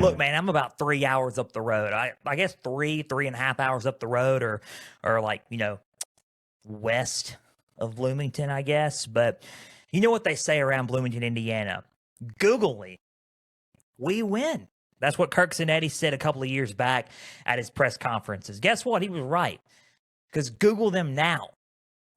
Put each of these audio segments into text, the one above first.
Look, man, I'm about 3 hours up the road. I guess 3.5 hours up the road, or like, west of Bloomington, I guess. But you know what they say around Bloomington, Indiana? Googly, we win. That's what Kirk Cinetti said a couple of years back at his press conferences. Guess what? He was right. Because Google them now.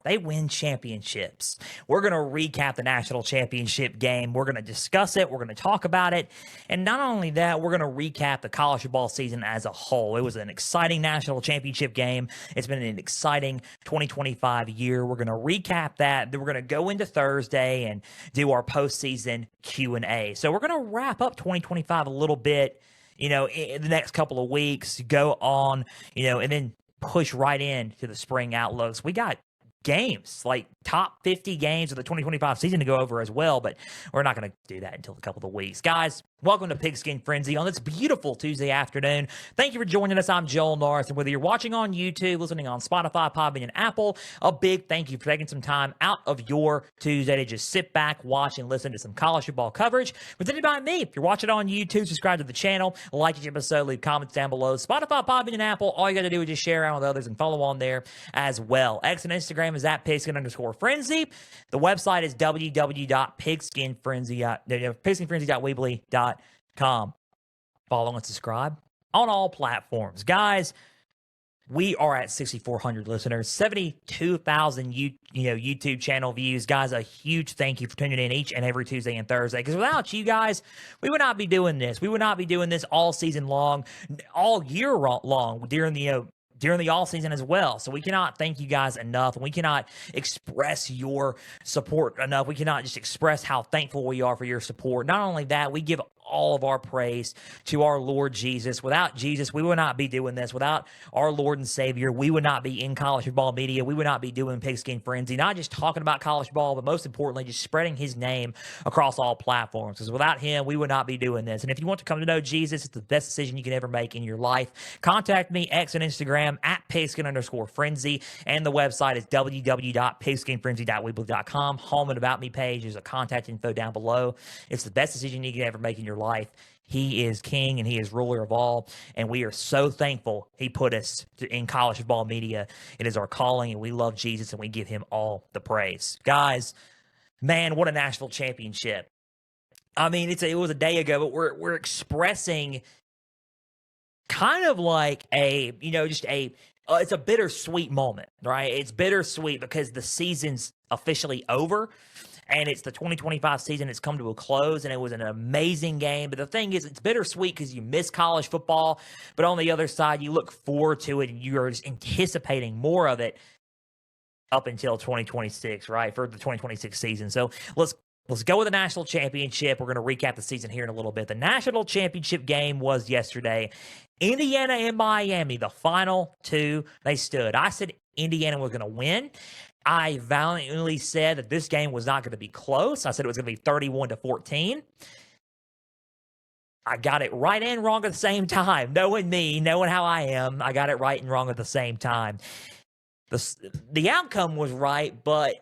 They win championships. We're going to recap the national championship game. We're going to discuss it. We're going to talk about it. And not only that, we're going to recap the college football season as a whole. It was an exciting national championship game. It's been an exciting 2025 year. We're going to recap that. Then we're going to go into Thursday and do our postseason Q&A. So we're going to wrap up 2025 a little bit, in the next couple of weeks, go on, and then push right into the spring outlooks. We got games, like top 50 games of the 2025 season to go over as well, but we're not going to do that until a couple of weeks. Guys, welcome to Pigskin Frenzy on this beautiful Tuesday afternoon. Thank you for joining us. I'm Joel North, and whether you're watching on YouTube, listening on Spotify, Podbean, and Apple, a big thank you for taking some time out of your Tuesday to just sit back, watch, and listen to some college football coverage presented by me. If you're watching on YouTube, subscribe to the channel, like each episode, leave comments down below. Spotify, Podbean, and Apple, all you got to do is just share around with others and follow on there as well. X and Instagram is at Pigskin_Frenzy. The website is pigskinfrenzy.weebly.com. Follow and subscribe on all platforms. Guys, we are at 6,400 listeners, 72,000 YouTube channel views. Guys, a huge thank you for tuning in each and every Tuesday and Thursday. Because without you guys, we would not be doing this. We would not be doing this all season long, all year long during the off season as well. So we cannot thank you guys enough, and we cannot express your support enough. We cannot just express how thankful we are for your support. Not only that, we give all of our praise to our Lord Jesus. Without Jesus, we would not be doing this. Without our Lord and Savior, we would not be in college football media. We would not be doing Pigskin Frenzy, not just talking about college football, but most importantly, just spreading his name across all platforms. Because without him, we would not be doing this. And if you want to come to know Jesus, it's the best decision you can ever make in your life. Contact me, X and Instagram, at Pigskin_Frenzy, and the website is www.pigskinfrenzy.weebly.com. Home and About Me page. There's a contact info down below. It's the best decision you can ever make in your life. He is king and he is ruler of all, and we are so thankful he put us in college football media. It is our calling, and we love Jesus, and we give him all the praise. Guys, man, what a national championship. I mean, it was a day ago, but we're expressing kind of like it's a bittersweet moment, right? It's bittersweet because the season's officially over, and it's the 2025 season. It's come to a close, and it was an amazing game. But the thing is, it's bittersweet because you miss college football, but on the other side, you look forward to it, and you are just anticipating more of it up until 2026, right, for the 2026 season. So let's go with the national championship. We're going to recap the season here in a little bit. The national championship game was yesterday. Indiana and Miami, the final two, they stood. I said Indiana was going to win. I valiantly said that this game was not going to be close. I said it was going to be 31-14. I got it right and wrong at the same time. Knowing me, knowing how I am, I got it right and wrong at the same time. The outcome was right, but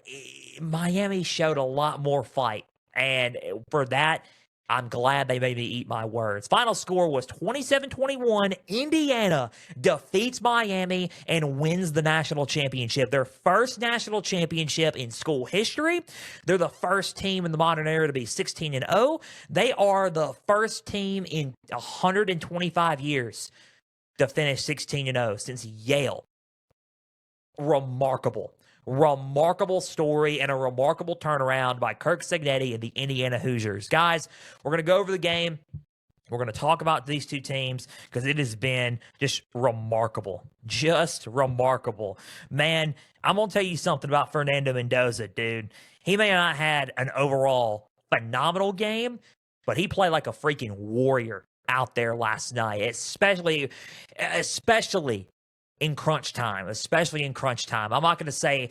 Miami showed a lot more fight. And for that, I'm glad they made me eat my words. Final score was 27-21. Indiana defeats Miami and wins the national championship. Their first national championship in school history. They're the first team in the modern era to be 16-0. They are the first team in 125 years to finish 16-0 since Yale. Remarkable story and a remarkable turnaround by Kirk Cinetti and the Indiana Hoosiers. Guys, we're going to go over the game. We're going to talk about these two teams because it has been just remarkable. Just remarkable. Man, I'm going to tell you something about Fernando Mendoza, dude. He may not have had an overall phenomenal game, but he played like a freaking warrior out there last night, especially in crunch time, I'm not going to say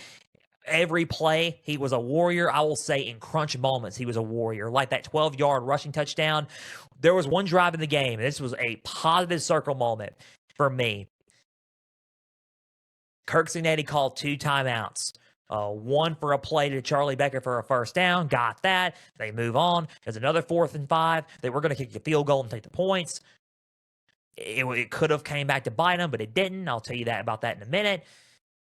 every play he was a warrior. I will say in crunch moments he was a warrior. Like that 12-yard rushing touchdown. There was one drive in the game, and this was a positive circle moment for me. Kirk Cinetti called 2 timeouts. One for a play to Charlie Becker for a first down. Got that. They move on. There's another 4th and 5. They were going to kick the field goal and take the points. It could have came back to bite him, but it didn't. I'll tell you about that in a minute.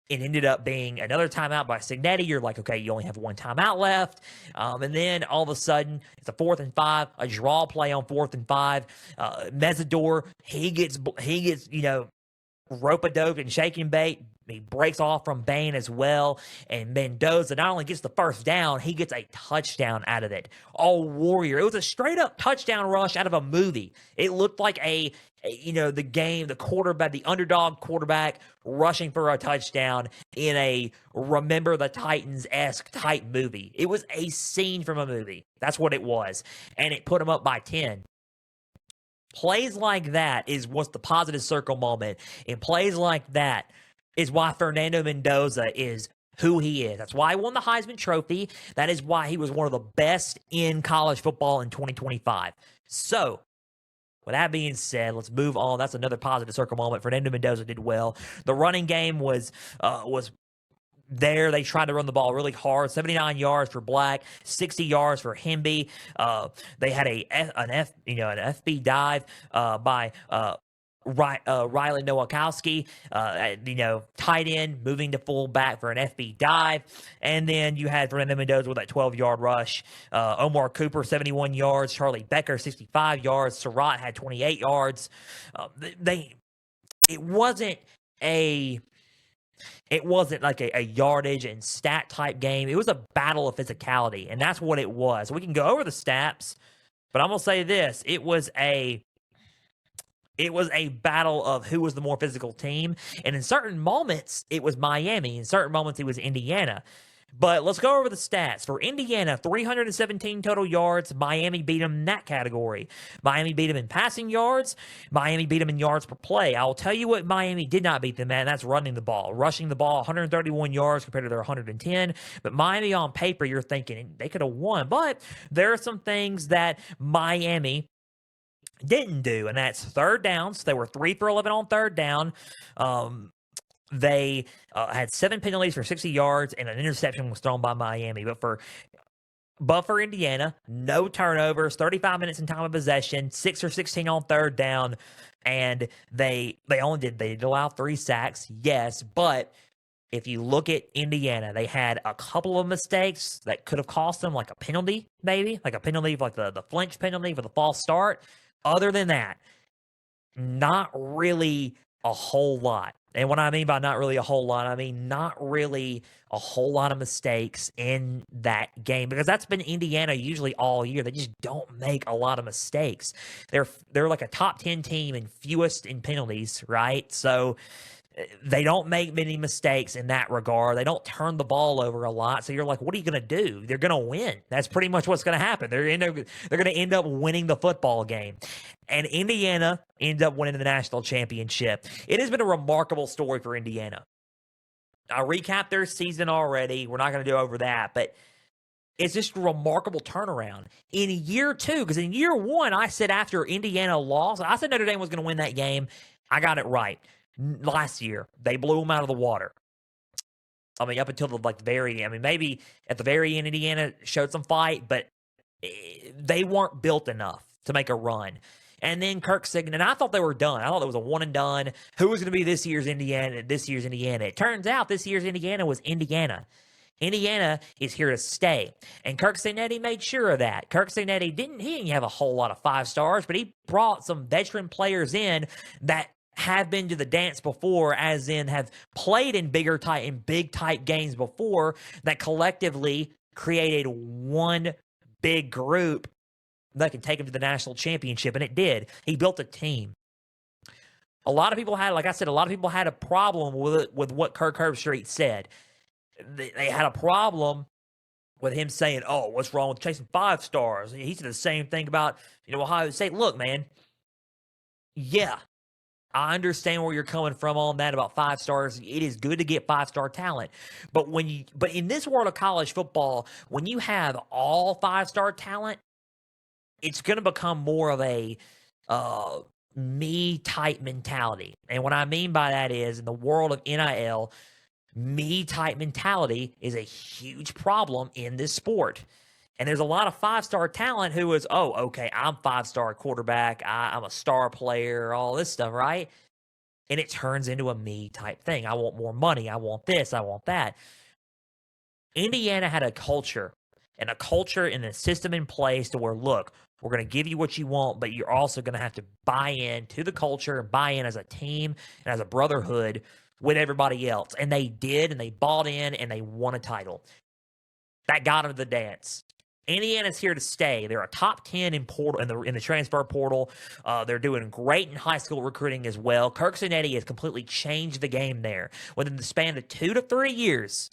It ended up being another timeout by Signetti. You're like, okay, you only have one timeout left. And then all of a sudden, it's a 4th and 5, a draw play on 4th and 5. Mesidor, he gets, rope-a-dope and shaking bait. He breaks off from Bain as well. And Mendoza not only gets the first down, he gets a touchdown out of it. Oh, Warrior. It was a straight-up touchdown rush out of a movie. It looked like the quarterback, the underdog quarterback rushing for a touchdown in a Remember the Titans-esque type movie. It was a scene from a movie. That's what it was. And it put him up by 10. Plays like that is what's the positive circle moment. And plays like that is why Fernando Mendoza is who he is. That's why he won the Heisman Trophy. That is why he was one of the best in college football in 2025. So, with that being said, let's move on. That's another positive circle moment. Fernando Mendoza did well. The running game was there. They tried to run the ball really hard. 79 yards for Black, 60 yards for Hemby. They had an FB dive by Riley Nowakowski, tight end, moving to full back for an FB dive. And then you had Fernando Mendoza with that 12-yard rush. Omar Cooper, 71 yards. Charlie Becker, 65 yards. Surratt had 28 yards. It wasn't like a yardage and stat type game. It was a battle of physicality, and that's what it was. We can go over the stats, but I'm going to say this. It was a battle of who was the more physical team. And in certain moments, it was Miami. In certain moments, it was Indiana. But let's go over the stats. For Indiana, 317 total yards. Miami beat them in that category. Miami beat them in passing yards. Miami beat them in yards per play. I will tell you what Miami did not beat them at, and that's running the ball. Rushing the ball, 131 yards compared to their 110. But Miami on paper, you're thinking they could have won. But there are some things that Miami didn't do, and that's third downs. They were 3 for 11 on third down. They had 7 penalties for 60 yards, and an interception was thrown by Miami. But for Indiana, no turnovers, 35 minutes in time of possession, 6 or 16 on third down, and they did allow 3 sacks, yes, but if you look at Indiana, they had a couple of mistakes that could have cost them, like a penalty, maybe, like a penalty, like the flinch penalty for the false start. Other than that, not really a whole lot. And what I mean by not really a whole lot, I mean not really a whole lot of mistakes in that game, because that's been Indiana usually all year. They just don't make a lot of mistakes. They're like a top 10 team in fewest in penalties, right? So they don't make many mistakes in that regard. They don't turn the ball over a lot. So you're like, what are you going to do? They're going to win. That's pretty much what's going to happen. They're going to end up winning the football game. And Indiana ends up winning the national championship. It has been a remarkable story for Indiana. I recapped their season already. We're not going to do over that, but it's just a remarkable turnaround. In year 2, because in year 1, I said after Indiana lost, I said Notre Dame was going to win that game. I got it right. Last year, they blew them out of the water. I mean, up until the very end. I mean, maybe at the very end, Indiana showed some fight, but they weren't built enough to make a run. And then Kirk Signet, and I thought they were done. I thought it was a one and done. Who was going to be this year's Indiana? It turns out this year's Indiana was Indiana. Indiana is here to stay. And Kirk Signetti made sure of that. Kirk Signetti didn't have a whole lot of 5 stars, but he brought some veteran players in that have been to the dance before, as in have played in big type games before, that collectively created one big group that can take him to the national championship, and it did. He built a team. A lot of people had, like I said, a problem with what Kirk Herbstreit said. They had a problem with him saying, "Oh, what's wrong with chasing 5 stars?" He said the same thing about Ohio State. Look, man, yeah, I understand where you're coming from on that about 5 stars. It is good to get 5-star talent. But in this world of college football, when you have all 5-star talent, it's going to become more of a me-type mentality. And what I mean by that is, in the world of NIL, me-type mentality is a huge problem in this sport. And there's a lot of five-star talent who is, oh, okay, I'm five-star quarterback. I'm a star player, all this stuff, right? And it turns into a me type thing. I want more money. I want this. I want that. Indiana had a culture and a system in place to where, look, we're going to give you what you want, but you're also going to have to buy in to the culture and buy in as a team and as a brotherhood with everybody else. And they did, and they bought in, and they won a title. That got them to the dance. Indiana's here to stay. They're a top 10 in the transfer portal. They're doing great in high school recruiting as well. Kirk Cinetti has completely changed the game there. Within the span of 2 to 3 years,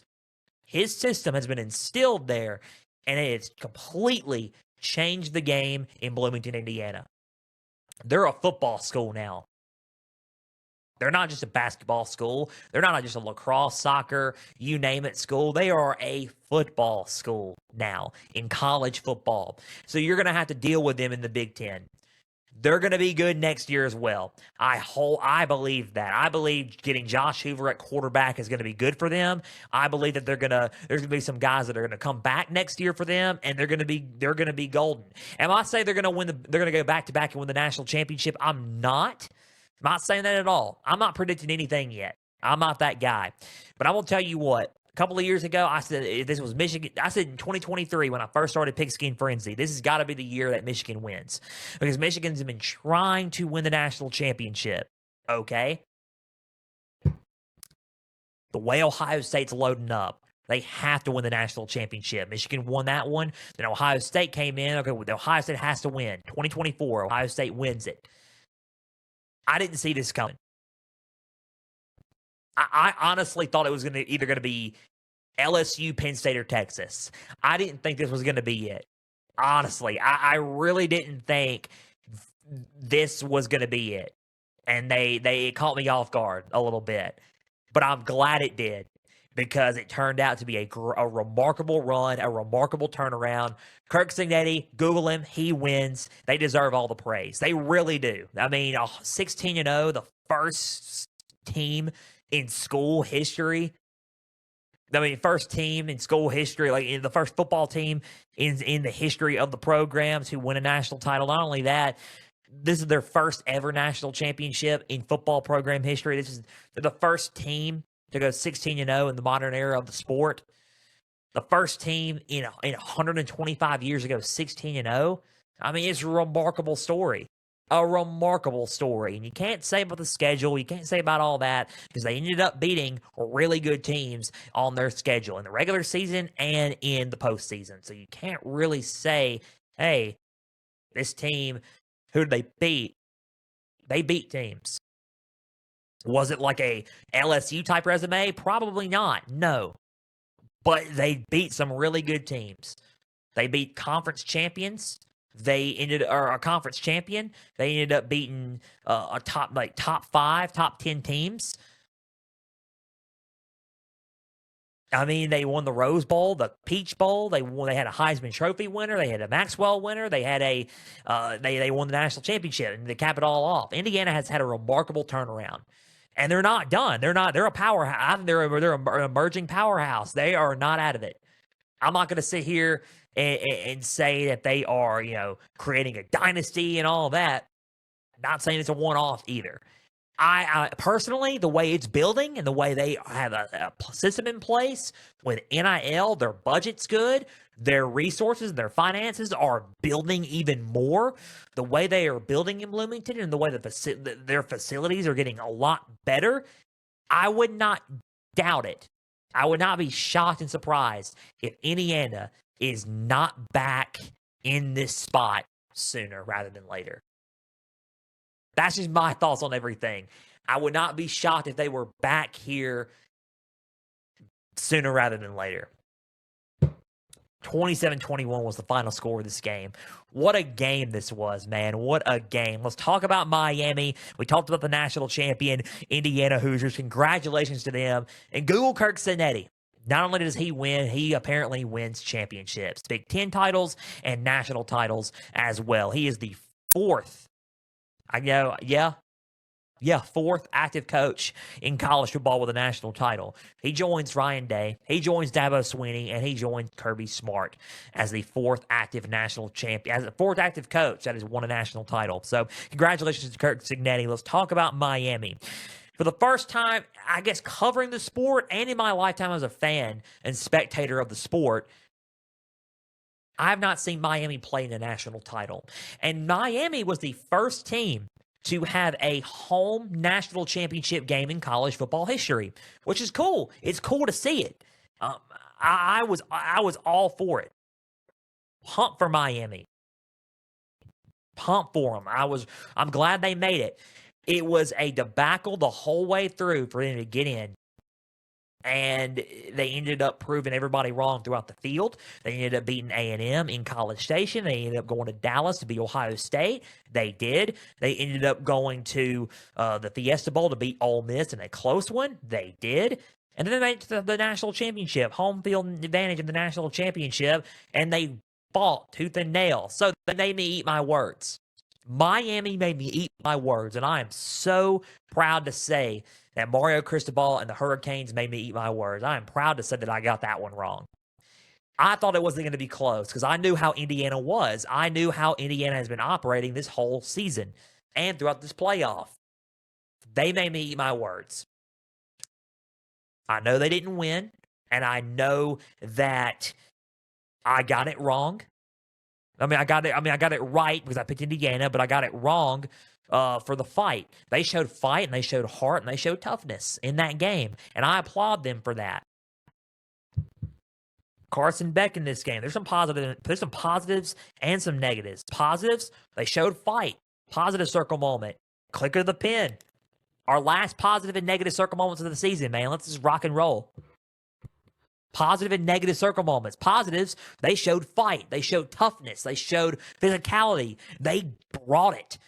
his system has been instilled there, and it's completely changed the game in Bloomington, Indiana. They're a football school now. They're not just a basketball school. They're not just a lacrosse, soccer, you name it school. They are a football school now in college football. So you're going to have to deal with them in the Big Ten. They're going to be good next year as well. I believe that. I believe getting Josh Hoover at quarterback is going to be good for them. I believe that there's going to be some guys that are going to come back next year for them, and they're going to be golden. Am I saying they're going to go back to back and win the national championship? I'm not. I'm not saying that at all. I'm not predicting anything yet. I'm not that guy. But I will tell you what. A couple of years ago, I said this was Michigan. I said in 2023 when I first started Pigskin Frenzy, this has got to be the year that Michigan wins because Michigan's been trying to win the national championship. Okay, the way Ohio State's loading up, they have to win the national championship. Michigan won that one. Then Ohio State came in. Okay, well, Ohio State has to win. 2024, Ohio State wins it. I didn't see this coming. I honestly thought it was either going to be LSU, Penn State, or Texas. I didn't think this was going to be it. Honestly, I really didn't think this was going to be it. And they caught me off guard a little bit. But I'm glad it did because it turned out to be a remarkable run, a remarkable turnaround. Kirk Cinetti, Google him, he wins. They deserve all the praise. They really do. I mean, 16-0, the first team in school history. I mean, first team in school history, like in the first football team in the history of the programs who win a national title. Not only that, this is their first ever national championship in football program history. This is the first team to go 16-0 in the modern era of the sport. The first team in 125 years to go 16-0. I mean, it's a remarkable story. A remarkable story. And you can't say about the schedule. You can't say about all that because they ended up beating really good teams on their schedule in the regular season and in the postseason. So you can't really say, hey, this team, who did they beat? They beat teams. Was it like a LSU type resume? Probably not. No. But they beat some really good teams. They beat conference champions. A conference champion. They ended up beating a top 5, top 10 teams. I mean, they won the Rose Bowl, the Peach Bowl. They had a Heisman Trophy winner. They had a Maxwell winner. They had they won the national championship and they cap it all off. Indiana has had a remarkable turnaround, and they're not done. They're a powerhouse. I think they're an emerging powerhouse. They are not out of it. I'm not going to sit here and say that they are, creating a dynasty and all that. Not saying it's a one-off either. I personally, the way it's building and the way they have a system in place with NIL, their budget's good, their resources, their finances are building even more. The way they are building in Bloomington and the way their facilities are getting a lot better, I would not doubt it. I would not be shocked and surprised if Indiana is not back in this spot sooner rather than later. That's just my thoughts on everything. I would not be shocked if they were back here sooner rather than later. 27-21 was the final score of this game. What a game this was, man. What a game. Let's talk about Miami. We talked about the national champion, Indiana Hoosiers. Congratulations to them. And Google Kirk Cinetti. Not only does he win, he apparently wins championships. Big Ten titles and national titles as well. He is the fourth. I know, yeah. Yeah, fourth active coach in college football with a national title. He joins Ryan Day, he joins Dabo Swinney, and he joins Kirby Smart as the fourth active national champion, as the fourth active coach that has won a national title. So, congratulations to Kirk Cignetti. Let's talk about Miami. For the first time, I guess, covering the sport and in my lifetime as a fan and spectator of the sport, I have not seen Miami play in a national title. And Miami was the first team to have a home national championship game in college football history, which is cool. It's cool to see it. Um, I was all for it. Pump for Miami. Pump for them. I'm glad they made it. It was a debacle the whole way through for them to get in. And they ended up proving everybody wrong throughout the field. They ended up beating A&M in College Station. They ended up going to Dallas to beat Ohio State. They did. They ended up going to the Fiesta Bowl to beat Ole Miss in a close one. They did. And then they made it to the national championship, home field advantage in the national championship, and they fought tooth and nail. So they made me eat my words. Miami made me eat my words, and I am so proud to say that Mario Cristobal and the Hurricanes made me eat my words. I am proud to say that I got that one wrong. I thought it wasn't going to be close because I knew how Indiana was. I knew how Indiana has been operating this whole season and throughout this playoff. They made me eat my words. I know they didn't win, and I know that I got it wrong. I got it right because I picked Indiana, but I got it wrong for the fight. They showed fight, and they showed heart, and they showed toughness in that game, and I applaud them for that. Carson Beck in this game. There's some positives and some negatives. Positives, they showed fight. Positive circle moment. Click of the pin. Our last positive and negative circle moments of the season, man. Let's just rock and roll. Positive and negative circle moments. Positives, they showed fight. They showed toughness. They showed physicality. They brought it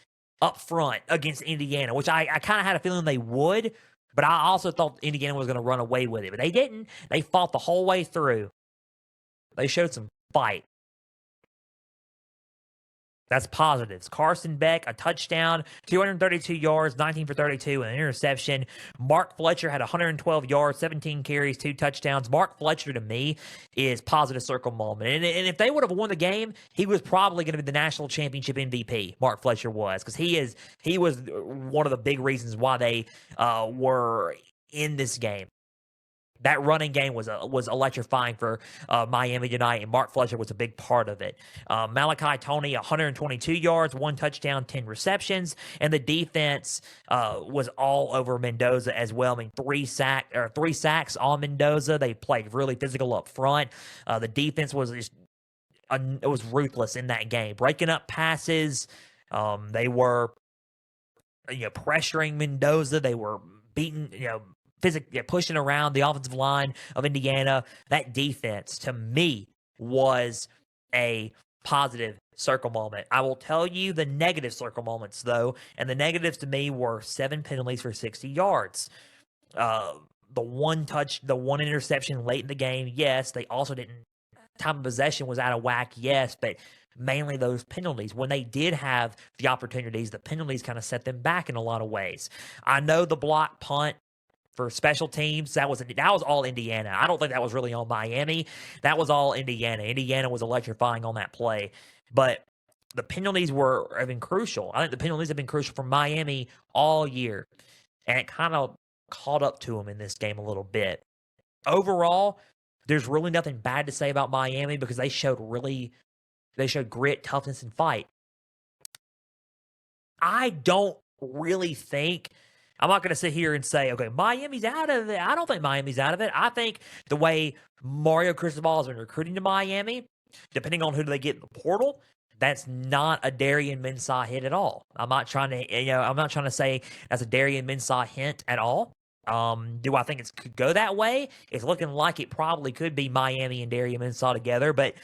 up front against Indiana, which I kind of had a feeling they would, but I also thought Indiana was going to run away with it. But they didn't. They fought the whole way through. They showed some fight. That's positives. Carson Beck, a touchdown, 232 yards, 19 for 32, and an interception. Mark Fletcher had 112 yards, 17 carries, 2 touchdowns. Mark Fletcher, to me, is positive circle moment. And if they would have won the game, he was probably going to be the national championship MVP, Mark Fletcher was, because he was one of the big reasons why they were in this game. That running game was electrifying for Miami tonight, and Mark Fletcher was a big part of it. Malachi Toney, 122 yards, 1 touchdown, 10 receptions, and the defense was all over Mendoza as well. I mean, 3 sacks on Mendoza. They played really physical up front. The defense was it was ruthless in that game, breaking up passes. They were pressuring Mendoza. They were beating pushing around the offensive line of Indiana. That defense, to me, was a positive circle moment. I will tell you the negative circle moments, though, and the negatives to me were 7 penalties for 60 yards. The one interception late in the game, yes. They also didn't. Time of possession was out of whack, yes, but mainly those penalties. When they did have the opportunities, the penalties kind of set them back in a lot of ways. I know the block punt for special teams, that was all Indiana. I don't think that was really on Miami. That was all Indiana. Indiana was electrifying on that play. But the penalties have been crucial. I think the penalties have been crucial for Miami all year. And it kind of caught up to them in this game a little bit. Overall, there's really nothing bad to say about Miami because they showed grit, toughness, and fight. I don't really think I'm not going to sit here and say, okay, Miami's out of it. I don't think Miami's out of it. I think the way Mario Cristobal has been recruiting to Miami, depending on who they get in the portal, that's not a Darian Mensah hit at all. I'm not trying to say that's a Darian Mensah hint at all. Do I think it could go that way? It's looking like it probably could be Miami and Darian Mensah together. But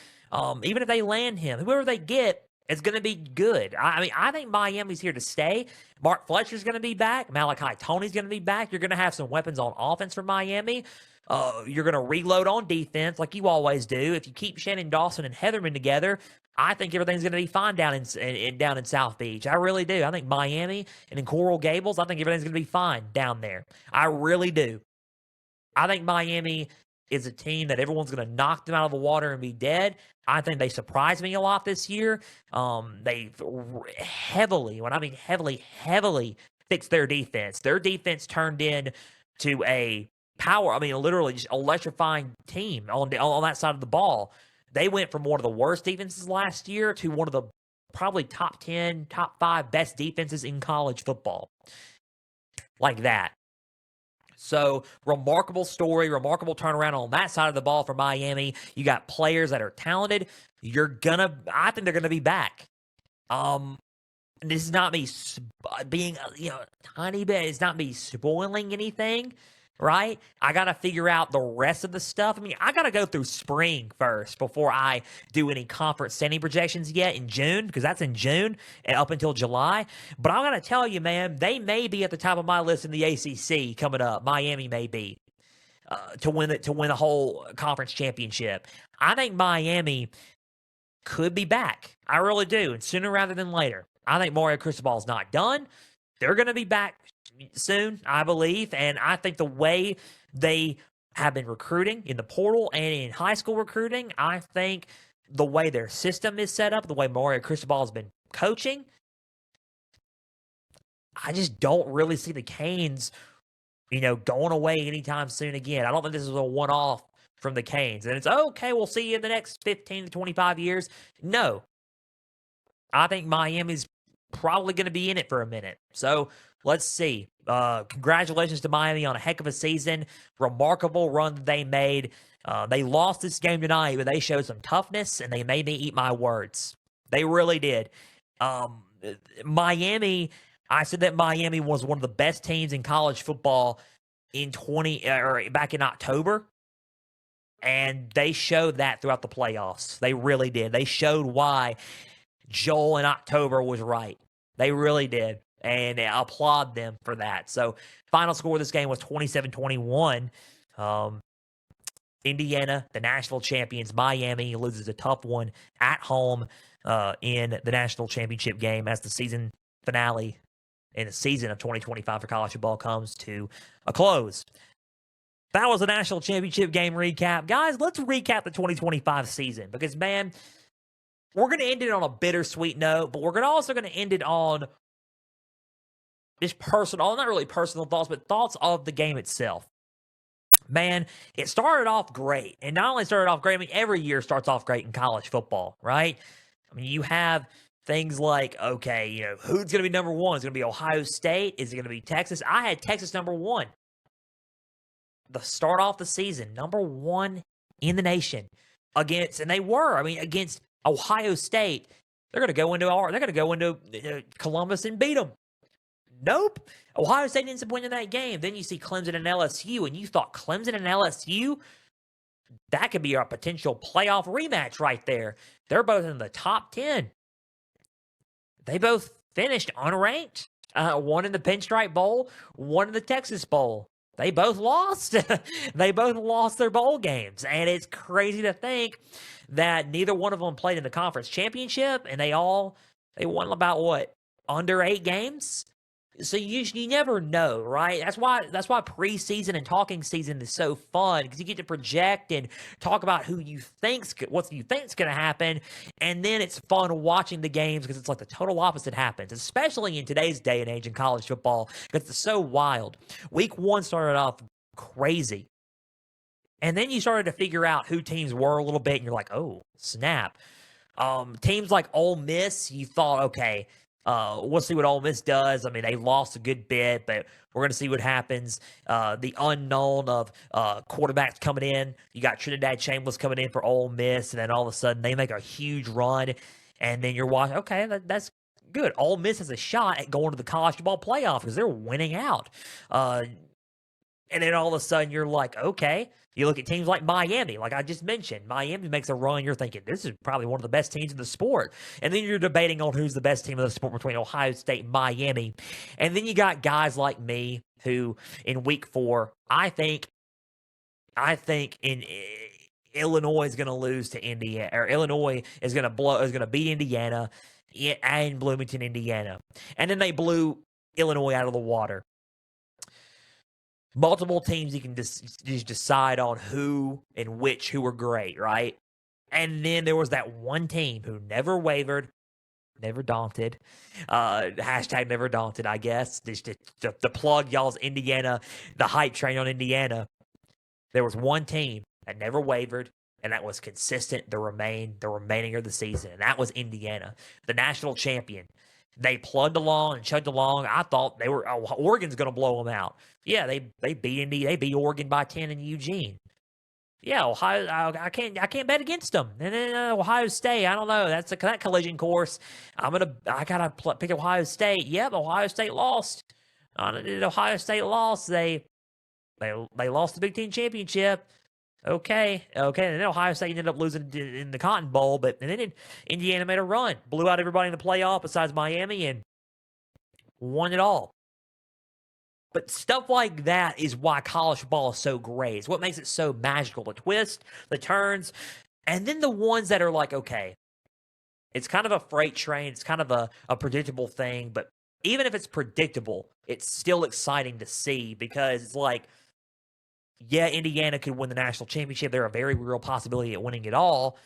even if they land him, whoever they get, It's going to be good. I mean, I think Miami's here to stay. Mark Fletcher's going to be back. Malachi Tony's going to be back. You're going to have some weapons on offense for Miami. You're going to reload on defense like you always do. If you keep Shannon Dawson and Heatherman together, I think everything's going to be fine down in South Beach. I really do. I think Miami and in Coral Gables, I think everything's going to be fine down there. I really do. I think Miami is a team that everyone's going to knock them out of the water and be dead. I think they surprised me a lot this year. They've heavily, when I mean heavily fixed their defense. Their defense turned in to a power, I mean, literally just electrifying team on that side of the ball. They went from one of the worst defenses last year to one of the probably top 10, top 5 best defenses in college football. Like that. So, remarkable story, remarkable turnaround on that side of the ball for Miami. You got players that are talented. I think they're gonna be back. This is not me being, tiny bit. It's not me spoiling anything, right? I got to figure out the rest of the stuff. I mean, I got to go through spring first before I do any conference standing projections yet in June, because that's in June and up until July. But I'm going to tell you, man, they may be at the top of my list in the ACC coming up. Miami may be to win the whole conference championship. I think Miami could be back. I really do, and sooner rather than later. I think Mario Cristobal's not done. They're going to be back soon, I believe. And I think the way they have been recruiting in the portal and in high school recruiting, I think the way their system is set up, the way Mario Cristobal has been coaching, I just don't really see the Canes, going away anytime soon again. I don't think this is a one-off from the Canes. And it's, okay, we'll see you in the next 15 to 25 years. No. I think Miami's probably going to be in it for a minute. So let's see. Congratulations to Miami on a heck of a season. Remarkable run that they made. They lost this game tonight, but they showed some toughness, and they made me eat my words. They really did. Miami, I said that Miami was one of the best teams in college football back in October. And they showed that throughout the playoffs. They really did. They showed why Joel in October was right. They really did. And I applaud them for that. So, final score of this game was 27-21. Indiana, the national champions. Miami loses a tough one at home in the national championship game as the season finale in the season of 2025 for college football comes to a close. That was a national championship game recap. Guys, let's recap the 2025 season because, man, we're going to end it on a bittersweet note, but we're also going to end it on just personal, not really personal thoughts, but thoughts of the game itself. Man, it started off great. And not only started off great, I mean, every year starts off great in college football, right? I mean, you have things like, okay, who's going to be number one? Is it going to be Ohio State? Is it going to be Texas? I had Texas number one. The start off the season, number one in the nation against Ohio State. They're going to go into Columbus and beat them. Nope. Ohio State ends up winning that game. Then you see Clemson and LSU, and you thought Clemson and LSU, that could be our potential playoff rematch right there. They're both in the top 10. They both finished unranked. One in the Pinstripe Bowl, one in the Texas Bowl. They both lost. They both lost their bowl games. And it's crazy to think that neither one of them played in the conference championship, and they won about, under 8 games? So you never know, right? That's why preseason and talking season is so fun, because you get to project and talk about what you think's going to happen, and then it's fun watching the games because it's like the total opposite happens, especially in today's day and age in college football, because it's so wild. Week 1 started off crazy, and then you started to figure out who teams were a little bit, and you're like, oh, snap. Teams like Ole Miss, you thought, okay, we'll see what Ole Miss does. I mean, they lost a good bit, but we're going to see what happens. The unknown of quarterbacks coming in. You got Trinidad Chambliss coming in for Ole Miss, and then all of a sudden they make a huge run, and then you're watching, okay, that's good. Ole Miss has a shot at going to the college football playoff because they're winning out. And then all of a sudden you're like, okay. You look at teams like Miami, like I just mentioned. Miami makes a run. You're thinking, this is probably one of the best teams in the sport. And then you're debating on who's the best team in the sport between Ohio State and Miami. And then you got guys like me who, in week 4, I think in Illinois is going to lose to Indiana, or Illinois is going to beat Indiana and Bloomington, Indiana. And then they blew Illinois out of the water. Multiple teams you can just decide on who were great, right? And then there was that one team who never wavered, never daunted. Hashtag never daunted, I guess. Just to plug y'all's Indiana, the hype train on Indiana. There was one team that never wavered, and that was consistent the remaining of the season, and that was Indiana, the national champion. They plugged along and chugged along. I thought Oregon's going to blow them out. Yeah, they beat Oregon by 10 in Eugene. Yeah, Ohio. I can't bet against them. And then Ohio State. I don't know. That collision course. I gotta pick Ohio State. Yep, Ohio State lost. Ohio State lost. They lost the Big Ten championship. Okay. And then Ohio State ended up losing in the Cotton Bowl, and then Indiana made a run, blew out everybody in the playoff besides Miami, and won it all. But stuff like that is why college football is so great. It's what makes it so magical. The twists, the turns, and then the ones that are like, okay, it's kind of a freight train. It's kind of a predictable thing. But even if it's predictable, it's still exciting to see because it's like, yeah, Indiana could win the national championship. They're a very real possibility at winning it all.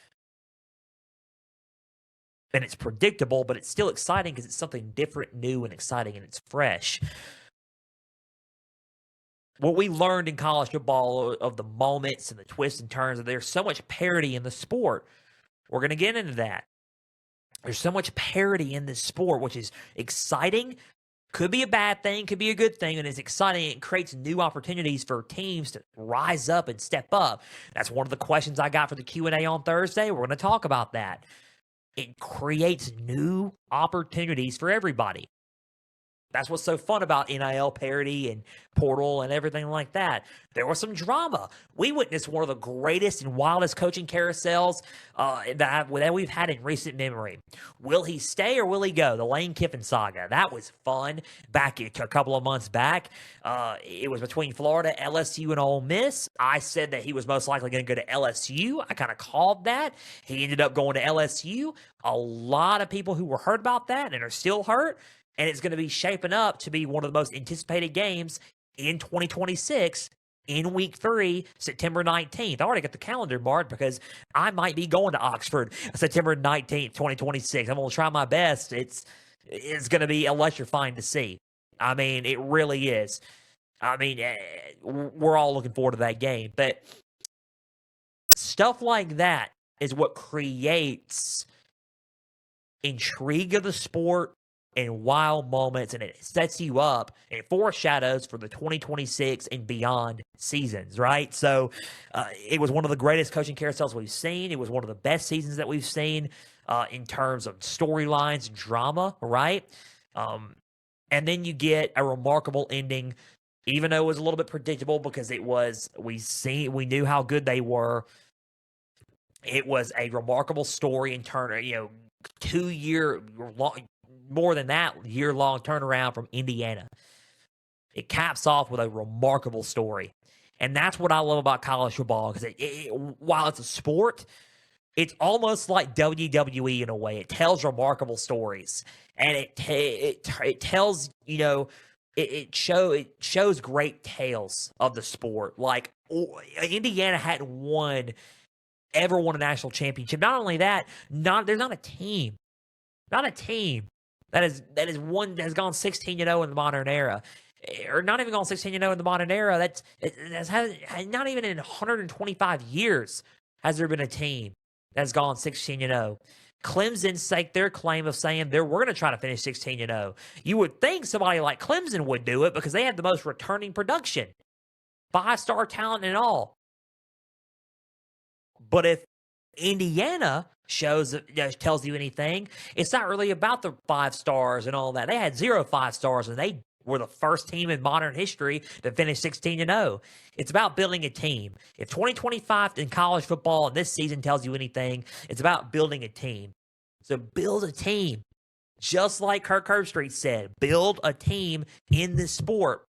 And it's predictable, but it's still exciting because it's something different, new, and exciting, and it's fresh. What we learned in college football of the moments and the twists and turns, there's so much parity in the sport. We're going to get into that. There's so much parity in this sport, which is exciting. Could be a bad thing, could be a good thing, and it's exciting. It creates new opportunities for teams to rise up and step up. That's one of the questions I got for the Q&A on Thursday. We're going to talk about that. It creates new opportunities for everybody. That's what's so fun about NIL parity and portal and everything like that. There was some drama. We witnessed one of the greatest and wildest coaching carousels that we've had in recent memory. Will he stay or will he go? The Lane Kiffin saga. That was fun back a couple of months back. It was between Florida, LSU, and Ole Miss. I said that he was most likely going to go to LSU. I kind of called that. He ended up going to LSU. A lot of people who were hurt about that and are still hurt. And it's going to be shaping up to be one of the most anticipated games in 2026 in week 3, September 19th. I already got the calendar marked because I might be going to Oxford September 19th, 2026. I'm going to try my best. It's going to be electrifying to see. I mean, it really is. I mean, we're all looking forward to that game. But stuff like that is what creates intrigue of the sport and wild moments, and it sets you up and it foreshadows for the 2026 and beyond seasons, right? So it was one of the greatest coaching carousels we've seen. It was one of the best seasons that we've seen in terms of storylines and drama, right? And then you get a remarkable ending, even though it was a little bit predictable because we knew how good they were. It was a remarkable story in turn, 2-year long, more than that year-long turnaround from Indiana. It caps off with a remarkable story. And that's what I love about college football, because while it's a sport, it's almost like WWE in a way. It tells remarkable stories. And it tells, it shows great tales of the sport. Like, Indiana hadn't ever won a national championship. Not only that, there's not a team that has gone 16-0 in the modern era, or not even gone 16-0 in the modern era. Not even in 125 years has there been a team that's gone 16-0. Clemson staked their claim of saying we're going to try to finish 16-0. You would think somebody like Clemson would do it because they had the most returning production, 5-star talent and all. But if Indiana tells you anything, it's not really about the 5 stars and all that. They had 0 5 stars, and they We're the first team in modern history to finish 16-0. It's about building a team. If 2025 in college football and this season tells you anything, it's about building a team. So build a team. Just like Kirk Herbstreit said, build a team in this sport.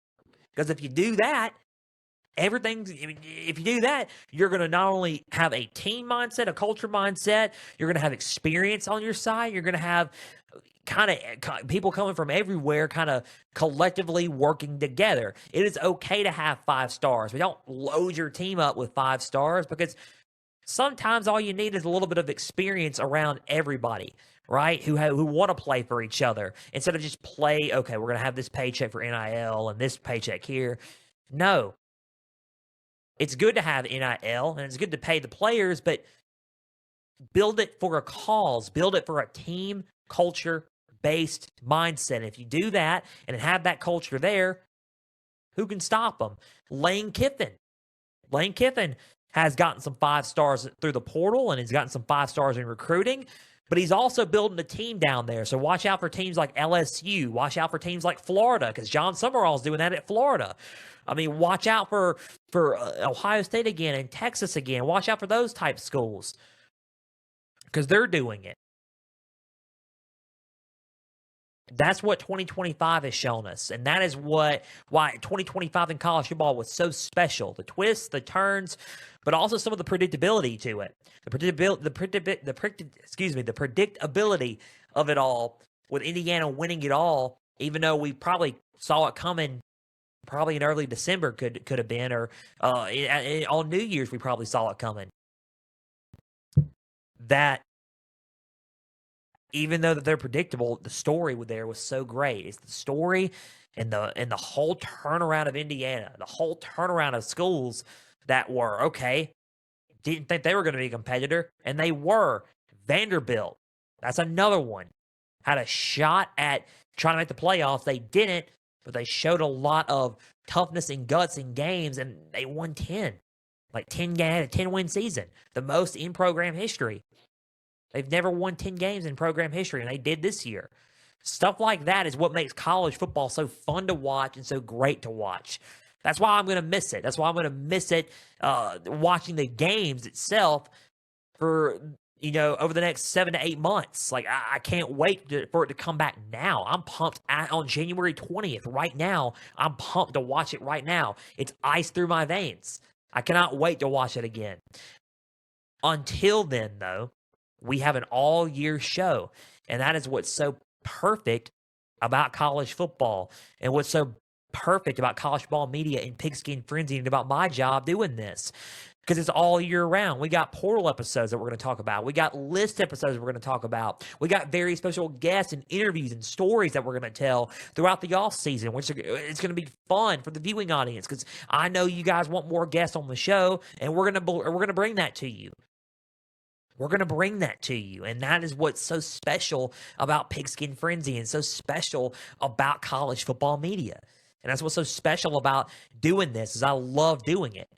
Because if you do that, if you do that, you're going to not only have a team mindset, a culture mindset, you're going to have experience on your side, you're going to have kind of people coming from everywhere kind of collectively working together. It is okay to have 5 stars, but don't load your team up with 5 stars, because sometimes all you need is a little bit of experience around everybody, right? Who want to play for each other instead of just play, okay, we're going to have this paycheck for NIL and this paycheck here. No. It's good to have NIL and it's good to pay the players, but build it for a cause, build it for a team culture based mindset. If you do that and have that culture there, who can stop them? Lane Kiffin has gotten some 5 stars through the portal and he's gotten some 5 stars in recruiting, but he's also building a team down there. So watch out for teams like LSU. Watch out for teams like Florida, because John Summerall's doing that at Florida. I mean, watch out for Ohio State again and Texas again. Watch out for those type schools, because they're doing it. That's what 2025 has shown us, and that is why 2025 in college football was so special. The twists, the turns, but also some of the predictability to it. The predictability of it all, with Indiana winning it all, even though we probably saw it coming. Probably in early December could have been, or on New Year's we probably saw it coming. That even though that they're predictable, the story there was so great. It's the story and the whole turnaround of Indiana, the whole turnaround of schools that were okay. Didn't think they were going to be a competitor, and they were. Vanderbilt, that's another one. Had a shot at trying to make the playoffs. They didn't, but they showed a lot of toughness and guts in games, and they won 10. Like 10 had a 10-win season, the most in program history. They've never won 10 games in program history, and they did this year. Stuff like that is what makes college football so fun to watch and so great to watch. That's why I'm going to miss it. That's why I'm going to miss it watching the games itself for, over the next 7 to 8 months. Like, I can't wait for it to come back now. I'm pumped on January 20th right now. I'm pumped to watch it right now. It's ice through my veins. I cannot wait to watch it again. Until then, though, we have an all-year show, and that is what's so perfect about college football and what's so perfect about college football media and Pigskin Frenzy and about my job doing this, because it's all year round. We got portal episodes that we're going to talk about. We got list episodes we're going to talk about. We got very special guests and interviews and stories that we're going to tell throughout the off season, which it's going to be fun for the viewing audience, because I know you guys want more guests on the show, and we're going to bring that to you. We're going to bring that to you, and that is what's so special about Pigskin Frenzy and so special about college football media. And that's what's so special about doing this, is I love doing it.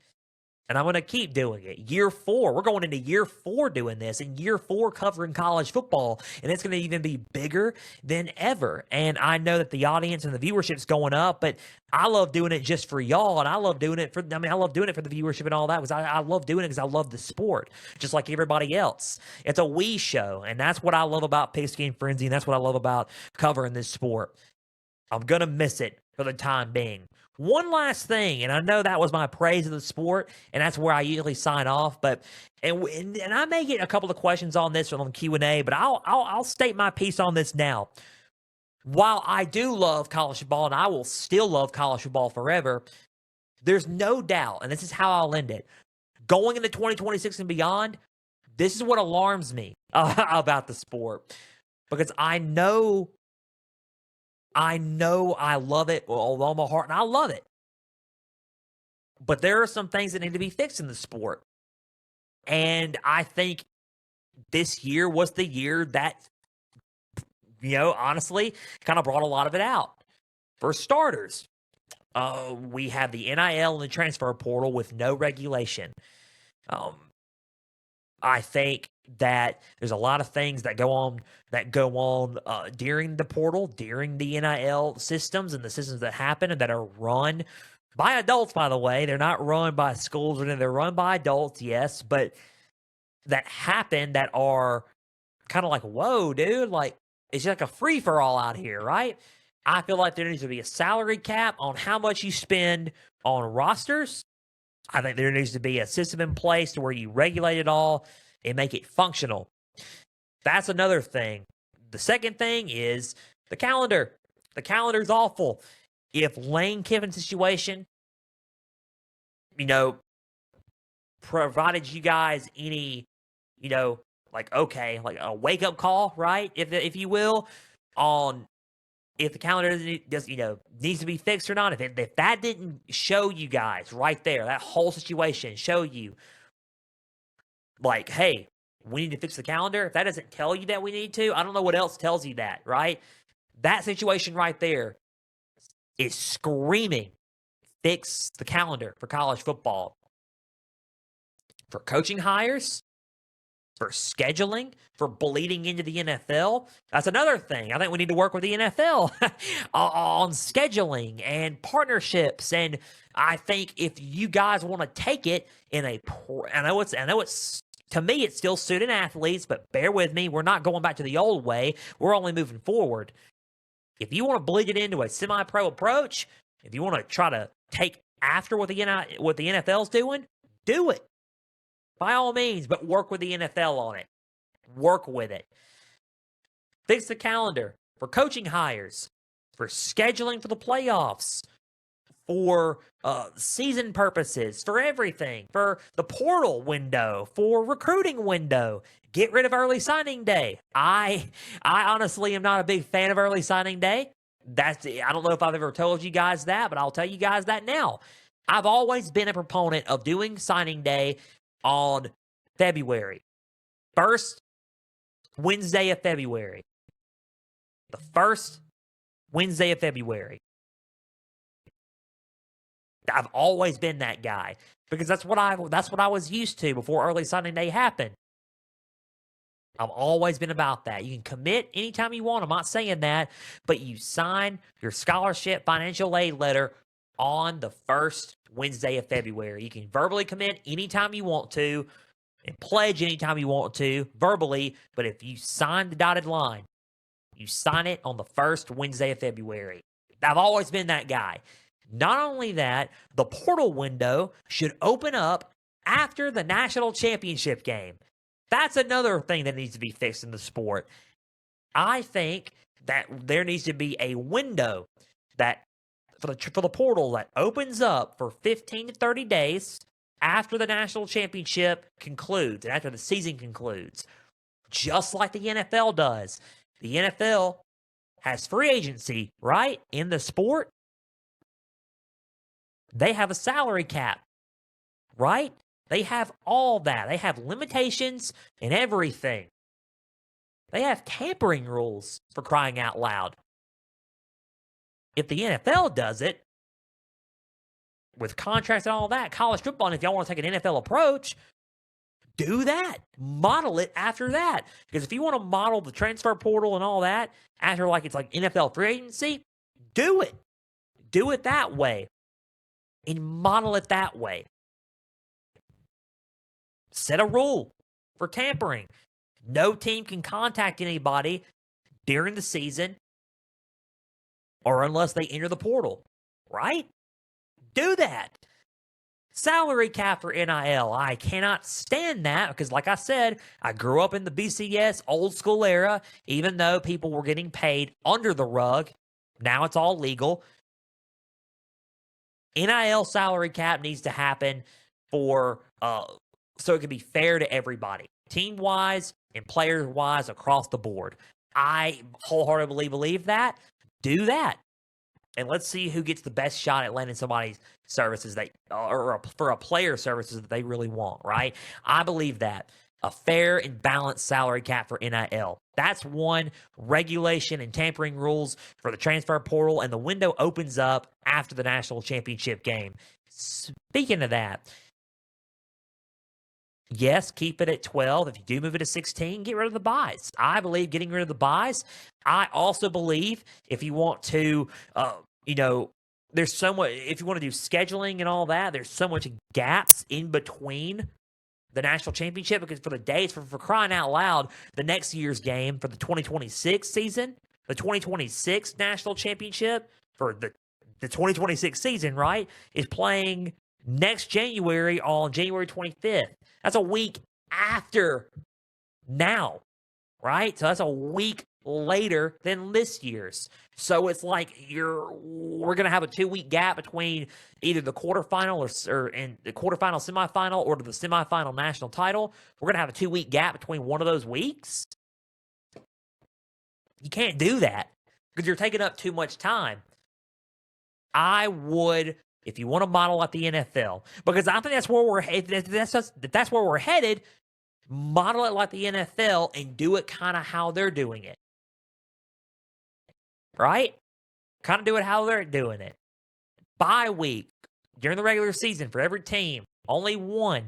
And I'm going to keep doing it. Year 4, we're going into year 4 doing this, and year 4 covering college football, and it's going to even be bigger than ever. And I know that the audience and the viewership's going up, but I love doing it just for y'all, and I love doing it for the viewership and all that, because I love doing it because I love the sport, just like everybody else. It's a we show, and that's what I love about Pigskin Frenzy, and that's what I love about covering this sport. I'm going to miss it for the time being. One last thing, and I know that was my praise of the sport, and that's where I usually sign off. But and I may get a couple of questions on this on Q&A, but I'll state my piece on this now. While I do love college football, and I will still love college football forever, there's no doubt, and this is how I'll end it. Going into 2026 and beyond, this is what alarms me about the sport, because I know I love it with all my heart, and I love it. But there are some things that need to be fixed in the sport. And I think this year was the year that, honestly, kind of brought a lot of it out. For starters, we have the NIL and the transfer portal with no regulation. I think that there's a lot of things that go on during the portal, during the NIL systems and the systems that happen and that are run by adults, by the way. They're not run by schools, or they're run by adults, yes, but that happen that are kind of like, whoa, dude, like it's just like a free for all out here, right? I feel like there needs to be a salary cap on how much you spend on rosters. I think there needs to be a system in place to where you regulate it all and make it functional. That's another thing. The second thing is the calendar. The calendar's awful. If Lane Kiffin's situation, provided you guys any, like, okay, like a wake up call, right? If you will, on if the calendar needs to be fixed or not. If that didn't show you guys right there, that whole situation show you, like, hey, we need to fix the calendar. If that doesn't tell you that we need to, I don't know what else tells you that, right? That situation right there is screaming, fix the calendar for college football. For coaching hires, for scheduling, for bleeding into the NFL. That's another thing. I think we need to work with the NFL on scheduling and partnerships. And I think if you guys want to take it I know it's to me, it's still student athletes, but bear with me. We're not going back to the old way. We're only moving forward. If you want to bleed it into a semi-pro approach, if you want to try to take after what the NFL's doing, do it. By all means, but work with the NFL on it. Work with it. Fix the calendar for coaching hires, for scheduling for the playoffs, for season purposes, for everything, for the portal window, for recruiting window. Get rid of early signing day. I honestly am not a big fan of early signing day. I don't know if I've ever told you guys that, but I'll tell you guys that now. I've always been a proponent of doing signing day on February. First Wednesday of February. The first Wednesday of February. I've always been that guy because that's what I was used to before early signing day happened. I've always been about that. You can commit anytime you want. I'm not saying that, but you sign your scholarship financial aid letter on the first Wednesday of February. You can verbally commit anytime you want to and pledge anytime you want to verbally, but if you sign the dotted line, you sign it on the first Wednesday of February. I've always been that guy. Not only that, the portal window should open up after the national championship game. That's another thing that needs to be fixed in the sport. I think that there needs to be a window that for the portal that opens up for 15 to 30 days after the national championship concludes and after the season concludes, just like the NFL does. The NFL has free agency, right, in the sport. They have a salary cap, right? They have all that. They have limitations and everything. They have tampering rules, for crying out loud. If the NFL does it, with contracts and all that, college football, and if y'all want to take an NFL approach, do that. Model it after that. Because if you want to model the transfer portal and all that after it's like NFL free agency, do it. Do it that way. And model it that way. Set a rule for tampering. No team can contact anybody during the season or unless they enter the portal, right? Do that. Salary cap for NIL. I cannot stand that because, like I said, I grew up in the BCS old school era, even though people were getting paid under the rug. Now it's all legal. NIL salary cap needs to happen so it can be fair to everybody, team-wise and player-wise across the board. I wholeheartedly believe that. Do that. And let's see who gets the best shot at landing somebody's services or for a player services that they really want, right? I believe that. A fair and balanced salary cap for NIL. That's one regulation and tampering rules for the transfer portal, and the window opens up after the national championship game. Speaking of that, Yes, keep it at 12. If you do move it to 16, get rid of the buys. I believe getting rid of the buys. I also believe if you want to, you know, there's so much, if you want to do scheduling and all that, there's so much gaps in between the national championship because for the days, for crying out loud, the next year's game for the 2026 season, the 2026 national championship for the 2026 season, right, is playing next January on January 25th. That's a week after now, right? So that's a week later than this year's. So it's like we're gonna have a 2 week gap between either the quarterfinal or in the quarterfinal semifinal or to the semifinal national title. We're gonna have a 2 week gap between one of those weeks. You can't do that because you're taking up too much time. I would, if you want to model at the NFL, because I think that's where we're headed. That's where we're headed. Model it like the NFL and do it kind of how they're doing it. Right? Kind of do it how they're doing it. Bye week during the regular season for every team, only one.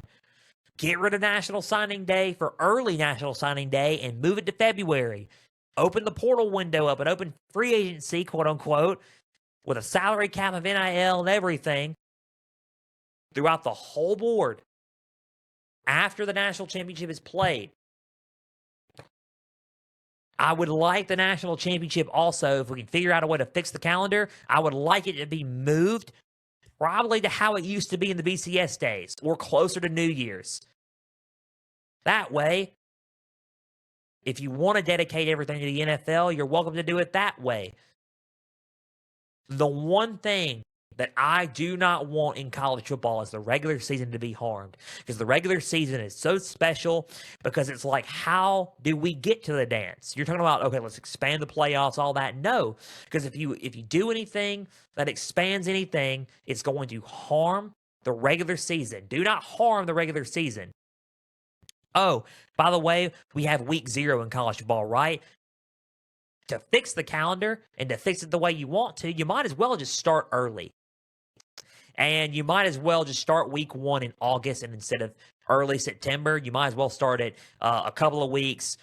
Get rid of National Signing Day for early National Signing Day and move it to February. Open the portal window up and open free agency, quote unquote, with a salary cap of NIL and everything throughout the whole board after the national championship is played. I would like the national championship also, if we can figure out a way to fix the calendar, I would like it to be moved probably to how it used to be in the BCS days or closer to New Year's. That way, if you want to dedicate everything to the NFL, you're welcome to do it that way. The one thing that I do not want in college football is the regular season to be harmed, because the regular season is so special because it's like, how do we get to the dance? You're talking about, okay, let's expand the playoffs, all that. No, because if you do anything that expands anything, it's going to harm the regular season. Do not harm the regular season. Oh, by the way, we have week 0 in college football, right? To fix the calendar and to fix it the way you want to, you might as well just start early. And you might as well just start week 1 in August, and instead of early September, you might as well start it a couple of weeks.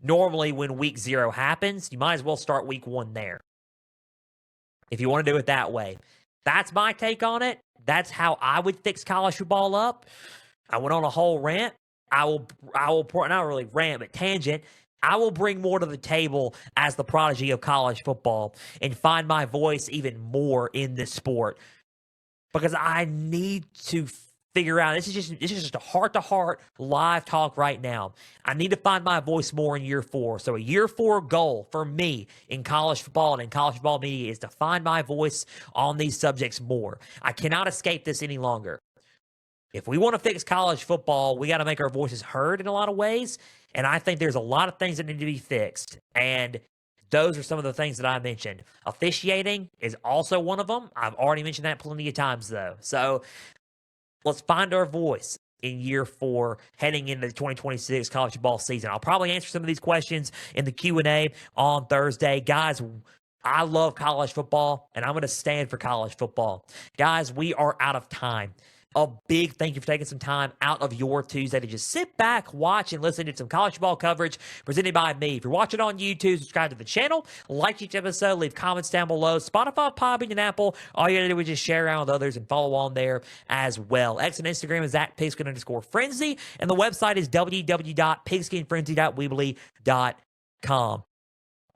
Normally, when week 0 happens, you might as well start week 1 there. If you want to do it that way. That's my take on it. That's how I would fix college football up. I went on a whole rant. I will not really rant, but tangent. I will bring more to the table as the prodigy of college football and find my voice even more in this sport. Because I need to figure out, this is just a heart-to-heart live talk right now. I need to find my voice more in year 4. So a year 4 goal for me in college football and in college football media is to find my voice on these subjects more. I cannot escape this any longer. If we want to fix college football, we got to make our voices heard in a lot of ways. And I think there's a lot of things that need to be fixed. And those are some of the things that I mentioned. Officiating is also one of them. I've already mentioned that plenty of times, though. So let's find our voice in year 4 heading into the 2026 college football season. I'll probably answer some of these questions in the Q&A on Thursday. Guys, I love college football, and I'm going to stand for college football. Guys, we are out of time. A big thank you for taking some time out of your Tuesday to just sit back, watch, and listen to some college football coverage presented by me. If you're watching on YouTube, subscribe to the channel, like each episode, leave comments down below. Spotify, Podbean, and Apple. All you gotta do is just share around with others and follow on there as well. X and Instagram is at Pigskin_Frenzy, and the website is www.pigskinfrenzy.weebly.com.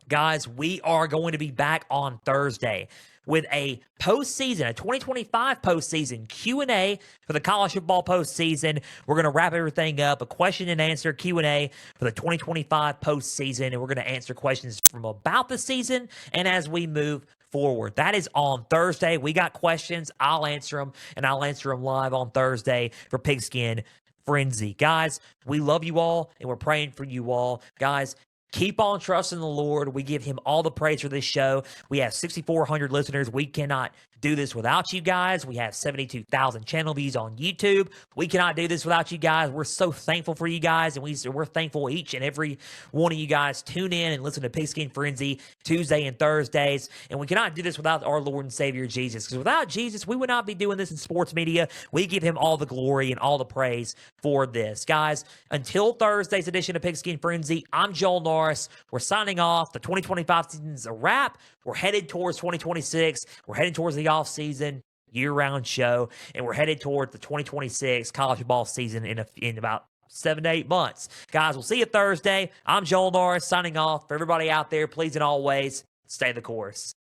Guys, we are going to be back on Thursday with a postseason, a 2025 postseason Q&A for the college football postseason. We're going to wrap everything up, a question and answer Q&A for the 2025 postseason, and we're going to answer questions from about the season and as we move forward. That is on Thursday. We got questions. I'll answer them, and I'll answer them live on Thursday for Pigskin Frenzy. Guys, we love you all, and we're praying for you all. Guys, keep on trusting the Lord. We give him all the praise for this show. We have 6,400 listeners. We cannot do this without you guys. We have 72,000 channel views on YouTube. We cannot do this without you guys. We're so thankful for you guys, and we're thankful each and every one of you guys tune in and listen to Pigskin Frenzy Tuesday and Thursdays. And we cannot do this without our Lord and Savior Jesus, because without Jesus, we would not be doing this in sports media. We give him all the glory and all the praise for this. Guys, until Thursday's edition of Pigskin Frenzy, I'm Joel Norris. We're signing off. The 2025 season's a wrap. We're headed towards 2026. We're headed towards the off-season, year-round show, and we're headed towards the 2026 college football season in about 7 to 8 months. Guys, we'll see you Thursday. I'm Joel Norris signing off. For everybody out there, please and always, stay the course.